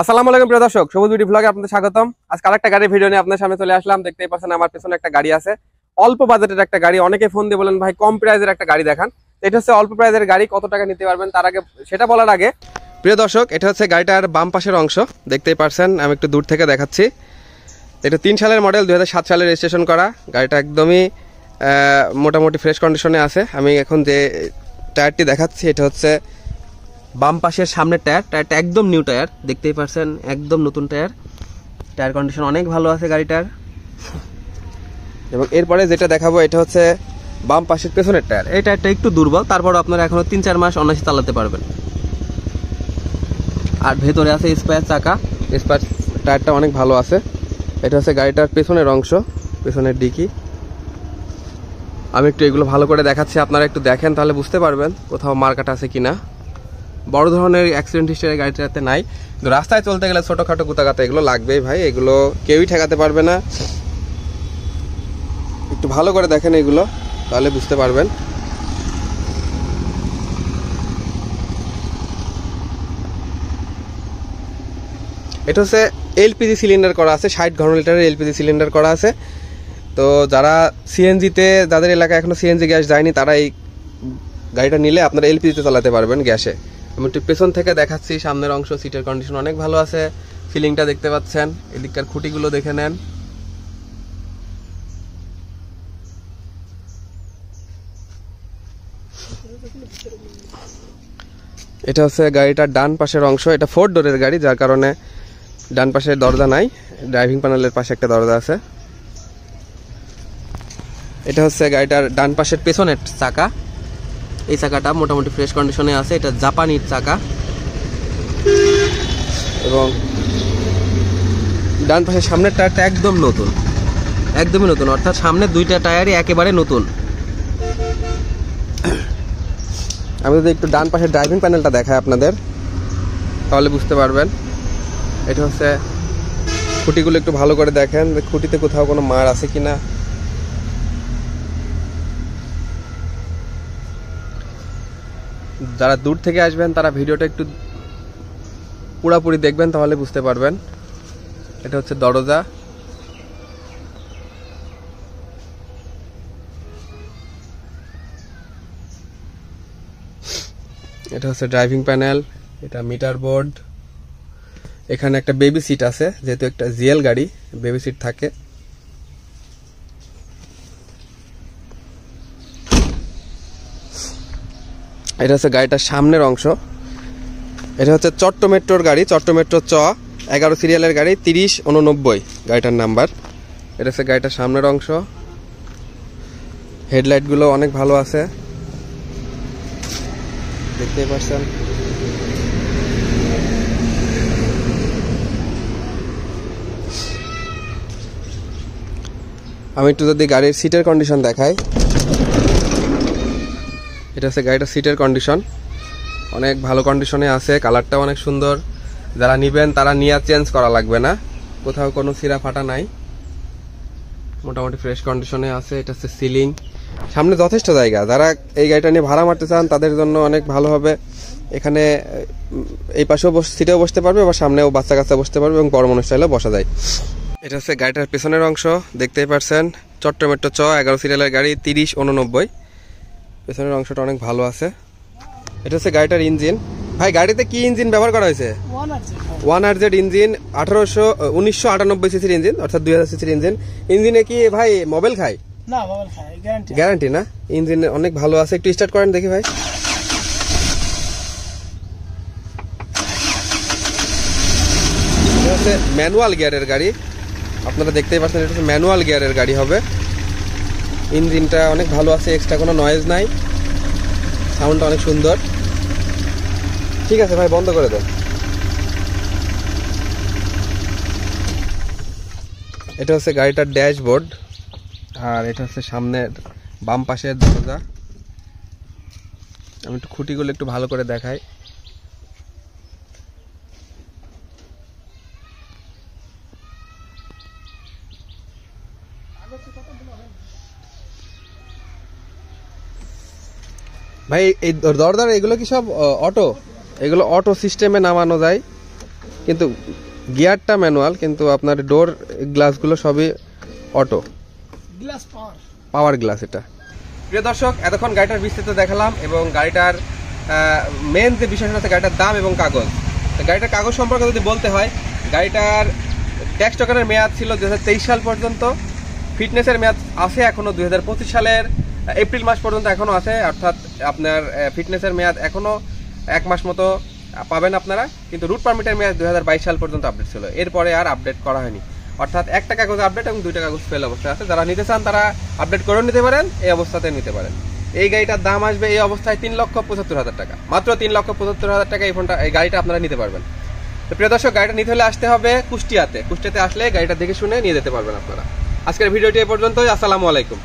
আসসালামু আলাইকুম প্রিয় দর্শক, সবুজ বিডি ব্লগে আপনাদের স্বাগতম। আজকে আরেকটা গাড়ির ভিডিও নিয়ে আপনাদের সামনে চলে আসলাম। দেখতেই পাচ্ছেন আমার পেছনে একটা গাড়ি আছে, অল্প বাজেটের একটা গাড়ি। অনেকে ফোন দিয়ে বলেন ভাই কম প্রাইজের একটা গাড়ি দেখান। এটা হচ্ছে অল্প প্রাইজের গাড়ি, কত টাকা নিতে পারবেন তার আগে সেটা বলার আগে প্রিয় দর্শক, এটা হচ্ছে গাড়িটার বাম পাশের অংশ। দেখতেই পাচ্ছেন, আমি একটু দূর থেকে দেখাচ্ছি। এটা 3 সালের মডেল, 2007 সালে রেজিস্ট্রেশন করা। গাড়িটা একদমই মোটামুটি ফ্রেশ কন্ডিশনে আছে। আমি এখন যে টায়ারটি দেখাচ্ছি এটা হচ্ছে বাম পাশের সামনের টায়ারটা একদম নিউ টায়ার। দেখতেই পাচ্ছেন একদম নতুন টায়ার। টায়ার কন্ডিশন অনেক ভালো আছে গাড়িটার। এবং এরপরে যেটা দেখাবো এটা হচ্ছে বাম পাশের পেছনের টায়ার। এই টায়ারটা একটু দুর্বল, তারপরও আপনারা এখনো 3-4 মাস অনায়াসে চালাতে পারবেন। আর ভেতরে আছে স্পেয়ার চাকা, স্পেয়ার টায়ারটা অনেক ভালো আছে। এটা হচ্ছে গাড়িটার পেছনের অংশ, পেছনের ডিকি। আমি একটু এগুলো ভালো করে দেখাচ্ছি, আপনারা একটু দেখেন তাহলে বুঝতে পারবেন কোথাও মার্কাট আছে কিনা। বড় ধরনের অ্যাক্সিডেন্ট হিস্ট্রি গাড়িটাতে নাই, কিন্তু রাস্তায় চলতে গেলে ছোটখাটো গুতাগাতা এগুলো লাগবেই ভাই, এগুলো কেউই ঠেকাতে পারবে না। একটু ভালো করে দেখেন এগুলো, তাহলে বুঝতে পারবেন। এটা হচ্ছে এলপিজি সিলিন্ডার করা আছে, 60 ঘনলিটারের এলপিজি সিলিন্ডার করা আছে। তো যারা সিএনজিতে, যাদের এলাকায় এখনো সিএনজি গ্যাস যায়নি, তারা এই গাড়িটা নিলে আপনারা এলপিজিতে চালাতে পারবেন গ্যাসে। আমি একটু পেছন থেকে দেখাচ্ছি সামনের অংশ। সিটের কন্ডিশন অনেক ভালো আছে, ফিলিংটা দেখতে পাচ্ছেন। এদিককার খুঁটিগুলো দেখে নেন। এটা হচ্ছে গাড়িটার ডান পাশের অংশ। এটা 4 ডোরের গাড়ি, যার কারণে ডান পাশে দরজা নাই, ড্রাইভিং প্যানেলের পাশে একটা দরজা আছে। এটা হচ্ছে গাড়িটার ডান পাশের পেছনের চাকা। এই চাকাটা মোটামুটি ফ্রেশ কন্ডিশনে আছে, এটা জাপানির চাকা। এবং ডান পাশের সামনের টায়ারটা একদম নতুন, একদমই নতুন, অর্থাৎ সামনের 2টা টায়ারই একেবারে নতুন। আমি যদি একটু ডান পাশের ড্রাইভিং প্যানেলটা দেখাই আপনাদের, তাহলে বুঝতে পারবেন। এটা হচ্ছে খুঁটিগুলো একটু ভালো করে দেখেন, খুঁটিতে কোথাও কোনো মার আছে কিনা। যারা দূর থেকে আসবেন তারা ভিডিওটা একটু পুরোপুরি দেখবেন, তাহলে বুঝতে পারবেন। এটা হচ্ছে দরজা। এটা হচ্ছে ড্রাইভিং প্যানেল, এটা মিটার বোর্ড। এখানে একটা বেবি সিট আছে, যেহেতু একটা জিএল গাড়ি বেবি সিট থাকে। এটা হচ্ছে গাড়িটার সামনের অংশ। এটা হচ্ছে চট্ট মেট্রোর গাড়ি, চট্ট মেট্রো 11 সিরিয়ালের গাড়ি, 3089 গাড়িটার নাম্বার। এটা হচ্ছে গাড়িটার সামনের অংশ। হেডলাইটগুলো অনেক ভালো আছে, দেখতেই পাচ্ছেন। আমি একটু যদি গাড়ির সিটের কন্ডিশন দেখাই, এটা হচ্ছে গাড়িটার সিটের কন্ডিশন অনেক ভালো কন্ডিশনে আছে। কালারটাও অনেক সুন্দর। যারা নিবেন তারা নিয়ে চেঞ্জ করা লাগবে না, কোথাও কোনো ছিঁড়া ফাটা নাই, মোটামুটি ফ্রেশ কন্ডিশনে আছে। এটা হচ্ছে সিলিং, সামনে যথেষ্ট জায়গা। যারা এই গাড়িটা নিয়ে ভাড়া মারতে চান তাদের জন্য অনেক ভালো হবে। এখানে এই পাশেও সিটেও বসতে পারবে, বা সামনেও বাচ্চা কাচ্চা বসতে পারবে, এবং বড় মানুষ চাইলেও বসা যায়। এটা হচ্ছে গাড়িটার পেছনের অংশ, দেখতেই পাচ্ছেন। চট্ট মেট্রো 11 সিরিয়ালের গাড়ি, 3089। পেছনের অংশটা অনেক ভালো আছে। এটা হচ্ছে গাড়িটার ইঞ্জিন। ভাই গাড়িতে কি ইঞ্জিন ব্যবহার করা হয়েছে? 1RZ ইঞ্জিন, 1998 সিসির ইঞ্জিন, অর্থাৎ 2000 সিসির ইঞ্জিন। ইঞ্জিনে কি ভাই মোবাইল খায়? না, মোবাইল খায়, গ্যারান্টি। গ্যারান্টি না? ইঞ্জিন অনেক ভালো আছে। একটু স্টার্ট করেন দেখি ভাই। এটা হচ্ছে ম্যানুয়াল গিয়ারের গাড়ি, আপনারা দেখতেই পাচ্ছেন। এটা হচ্ছে ম্যানুয়াল গিয়ারের গাড়ি হবে। ইঞ্জিনটা অনেক ভালো আছে, এক্সট্রা কোনো নয়েজ নাই, সাউন্ডটা অনেক সুন্দর। ঠিক আছে ভাই, বন্ধ করে দেন। এটা হচ্ছে গাড়িটার ড্যাশবোর্ড, আর এটা হচ্ছে সামনের বাম পাশের দরজা। আমি একটু খুঁটিগুলো একটু ভালো করে দেখাই। ভাই এই দরজার এগুলো কি সব অটো? এগুলো অটো সিস্টেমে নামানো যায়। কিন্তু গিয়ারটা ম্যানুয়াল, কিন্তু আপনার ডোর গ্লাসগুলো সবই অটো গ্লাস পাওয়ার গ্লাস। এটা প্রিয় দর্শক, এতক্ষণ গাড়িটার বিস্তারিত দেখালাম এবং গাড়িটার মেন যে বিষয় হচ্ছে গাড়িটার দাম এবং কাগজ। গাড়িটার কাগজ সম্পর্কে যদি বলতে হয়, গাড়িটার ট্যাক্স টোকেনের মেয়াদ ছিল 2023 সাল পর্যন্ত। ফিটনেসের মেয়াদ আছে এখনো 2025 সালের এপ্রিল মাস পর্যন্ত এখনো আছে, অর্থাৎ আপনার ফিটনেসের মেয়াদ এখনো 1 মাস মতো পাবেন আপনারা। কিন্তু রুট পারমিটের মেয়াদ 2022 সাল পর্যন্ত আপডেট ছিল, এরপরে আর আপডেট করা হয়নি। অর্থাৎ একটা কাগজ আপডেট এবং 2টা কাগজ ফেল অবস্থায় আছে। যারা নিতে চান তারা আপডেট করেও নিতে পারেন, এই অবস্থাতে নিতে পারেন। এই গাড়িটার দাম আসবে এই অবস্থায় 3,75,000 টাকা, মাত্র 3,75,000 টাকা এই গাড়িটা আপনারা নিতে পারবেন। তো প্রিয় দর্শক, গাড়িটা নিতে হলে আসতে হবে কুষ্টিয়াতে আসলে গাড়িটা দেখে শুনে নিয়ে যেতে পারবেন আপনারা। আজকের ভিডিওটি এ পর্যন্তই। আসসালামু আলাইকুম।